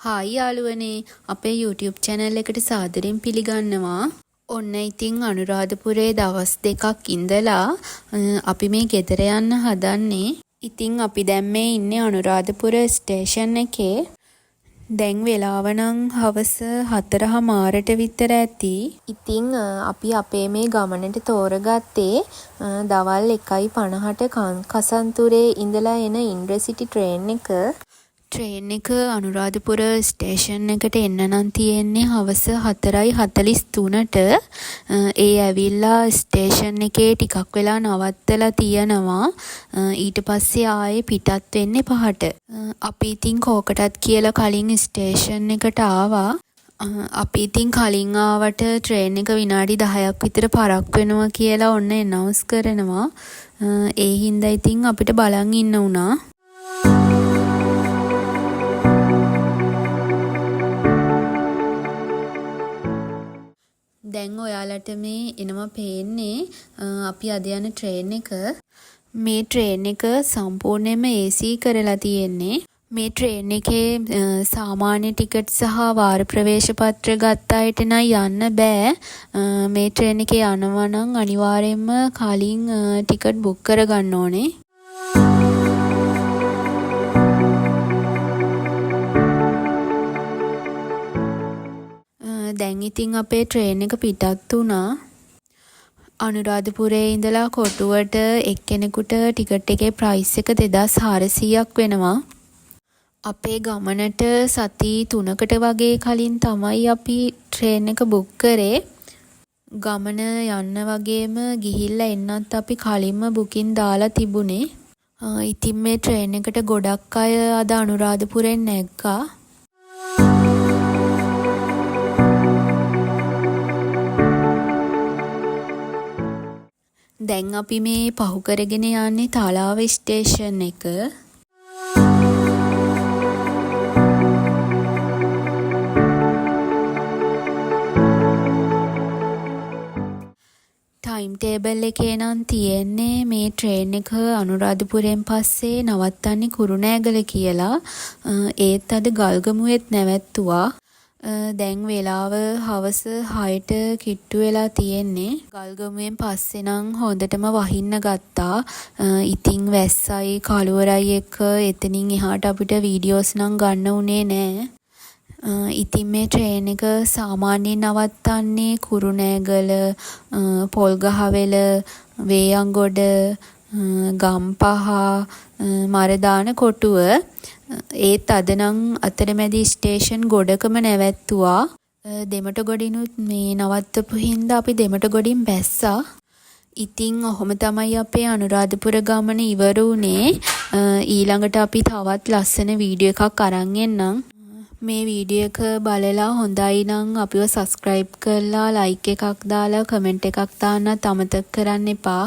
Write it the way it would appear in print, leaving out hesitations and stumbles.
Hi යාළුවනේ අපේ YouTube channel එකට සාදරයෙන් පිළිගන්නවා. ඔන්න ඉතින් අනුරාධපුරේ දවස් දෙකක් ඉඳලා අපි මේ ගෙදර යන්න හදන්නේ. ඉතින් අපි දැන් මේ ඉන්නේ අනුරාධපුර ස්ටේෂන් එකේ. දැන් වෙලාව නම් හවස 4:00 විතර ඇති. ඉතින් අපි අපේ මේ ගමනට තෝරගත්තේ දවල් 1:50ට කසන්තුරේ ඉඳලා එන ඉන්ටර්සිටි ට්‍රේන් එක. ට්‍රේන් එක අනුරාධපුර ස්ටේෂන් එකට එන්න නම් තියෙන්නේ හවස 4:43ට. ඒ ඇවිල්ලා ස්ටේෂන් එකේ ටිකක් වෙලා නවත්තලා තියෙනවා. ඊට පස්සේ ආයේ පිටත් වෙන්නේ 5ට. අපි ඉතින් කෝකටත් කියලා කලින් ස්ටේෂන් එකට ආවා. අපි ඉතින් කලින් ආවට ට්‍රේන් එක විනාඩි 10ක් විතර පරක් වෙනවා කියලා ඔන්න ඇනවුස් කරනවා. ඒ හින්දා ඉතින් අපිට බලන් ඉන්න වුණා. දැන් ඔයාලට මේ එනවා පේන්නේ අපි අද යන ට්‍රේන් එක. මේ ට්‍රේන් එක සම්පූර්ණයෙන්ම AC කරලා තියෙන්නේ. මේ ට්‍රේන් එකේ සාමාන්‍ය ටිකට් සහ වාර ප්‍රවේශ පත්‍ර ගත්ත අයට නම් යන්න බෑ. මේ ට්‍රේන් එකේ යනවා නම් අනිවාර්යයෙන්ම කලින් ටිකට් බුක් කරගන්න ඕනේ. දැන් ඉතින් අපේ ට්‍රේන් එක පිටත් වුණා. අනුරාධපුරේ ඉඳලා කොටුවට එක්කෙනෙකුට ටිකට් එකේ ප්‍රයිස් එක 2400ක් වෙනවා. අපේ ගමනට සති 3කට වගේ කලින් තමයි අපි ට්‍රේන් එක බුක් කරේ. ගමන යන්න වගේම ගිහිල්ලා එන්නත් අපි කලින්ම බුකින් දාලා තිබුණේ. ඉතින් මේ ට්‍රේන් එකට ගොඩක් අය අද අනුරාධපුරෙන් නැග්ගා. දැන් අපි මේ පහු කරගෙන යන්නේ තලාව ස්ටේෂන් එක. ටයිම් ටේබල් එකේ නම් තියෙන්නේ මේ ට්‍රේන් එක අනුරාධපුරයෙන් පස්සේ නවත්තන්නේ කුරුණෑගල කියලා. ඒත් අද ගල්ගමුවෙත් නැවැත්තුවා. දැන් වෙලාව හවස 6ට කිට්ටු වෙලා තියෙන්නේ. ගල්ගමුවෙන් පස්සේ නම් හොඳටම වහින්න ගත්තා. ඉතින් වැස්සයි කළුවරයි එක්ක එතනින් එහාට අපිට වීඩියෝස් නම් ගන්න උනේ නෑ. ඉතින් මේ ට්‍රේන් එක සාමාන්‍යයෙන් නවත්තන්නේ කුරුණෑගල, පොල්ගහවෙල, වේයන්ගොඩ, ගම්පහ, මරදාන කොටුව. ඒත් අද නම් අතරමැදි ස්ටේෂන් ගොඩකම නැවැත්තුවා. දෙමටගොඩිනුත් මේ නවත්තපු හින්දා අපි දෙමටගොඩින් බැස්සා. ඉතින් ඔහොම තමයි අපේ අනුරාධපුර ගමන ඉවර වුණේ. ඊළඟට අපි තවත් ලස්සන වීඩියෝ එකක් අරන් එන්නම්. මේ වීඩියෝ එක බලලා හොඳයි නම් අපිව සබ්ස්ක්‍රයිබ් කරලා ලයික් එකක් දාලා කමෙන්ට් එකක් දාන්නත් අමතක කරන්න එපා.